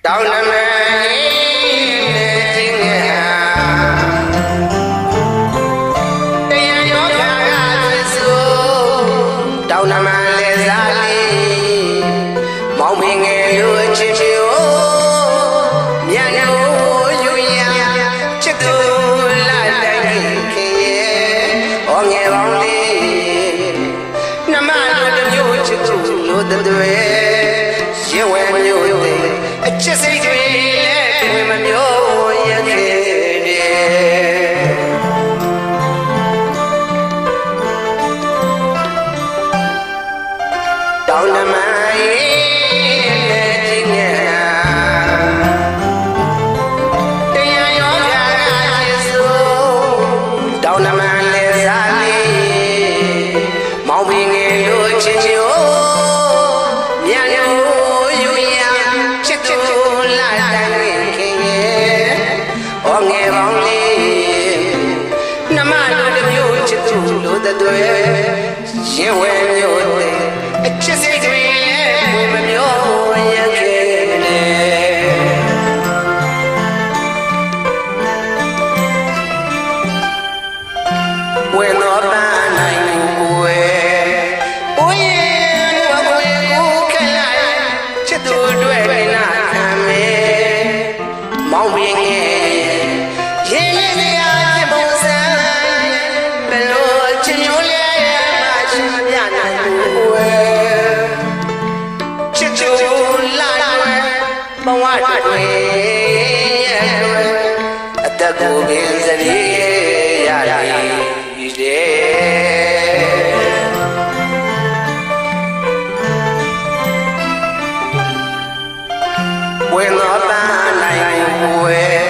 တောင်းနမခြင်းငယ်တရားရောခါကသစ္စုတောင်းနမလဲစားလေးမောင်မင်းငယ်လို့အချင်းမျိုးမြန်လို့ယူရချစ်သူလာတိုင်းခင်ရဲ့ဟောငယ်ပေါင်းလေးနမတို့တမျိုးချစ်သူလို့တွေရင်ဝဲမျိုးတွေအချစ်စိတ်တွေလည်းဝင်မမျိုးရခဲ့တယ်တောင်းနမရင်ဝဲမျိုးတွေအချစ်စိတ်တွေဝင်မမျိုးရခဲ့တယ်ဝင်တော့ပန်းနိုင်ကိုယ်ဘိုးရင်ဝဲကိုခက်လိုက်ချစ်သူတွေနာခံမယ်မောင်ပင်ငယ်ရင်လေးစရာချစ်ပုံစံဘယ်လိုချစ်မျိုးလဲဘဝတွေအသက်ကိုပင်စရီရတယ်ဝင်တော့ပန်းနိုင်ကိုယ်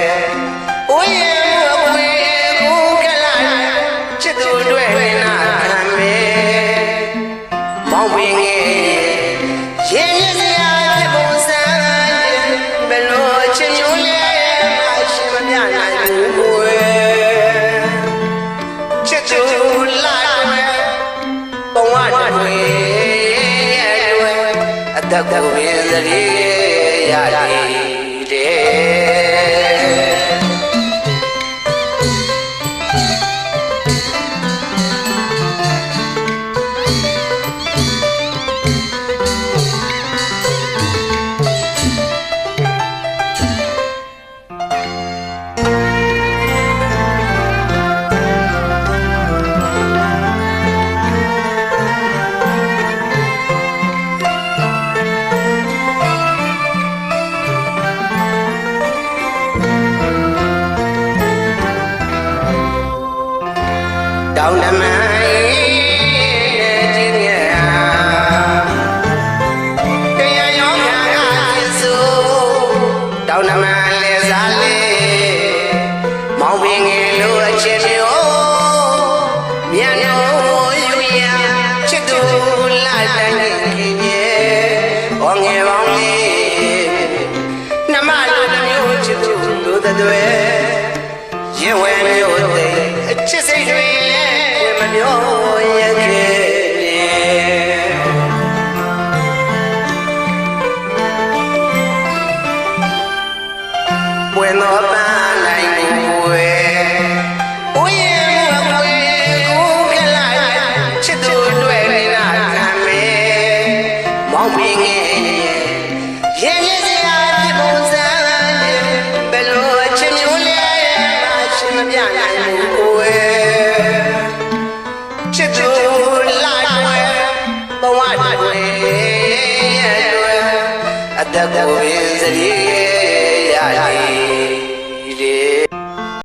အိုးရဲ့ဘွေကိုကလာချစ်သူတွေနာခံမယ်မောင်ပင်ငယ်ရင်ရစရာပုံစံဘယ်လိုချင်မျိုးလဲမရှိမပြနိုင်ဘူးကိုယ်ချစ်သူလာဘဝတွေအသက်ကိုပင်စရီတောင်းနမခြင်းငယ်တရားရောခါကသစ္စုတောင်းနမလဲစားလေးမောင်ပင်ငယ်လို့အချင်းမျိုးမြန်လို့ယူရချစ်သူလာတိုင်းခင်ရဲ့ဟောငယ်ပေါင်းလေးနမတို့မျိုးချစ်သူတို့တွေရင်ဝဲမျိုးတွေအချစ်စိတ်တွေမျိုးရခဲ့တယ်ဝင်တော့ပန်းနိုင်ကိုယ်အိုးရဲ့ဘွေကိုကလာချစ်သူတွေနာခံမယ်မောင်ပင်ငယ်ရင်ရစရာပုံစံဘယ်လိုချင်မျိုးလဲမရှိမပြနိုင်ဘူးကိုယ်ချစ်သူလာဘဝတွေအသက်ကိုပင်စရီရတယ်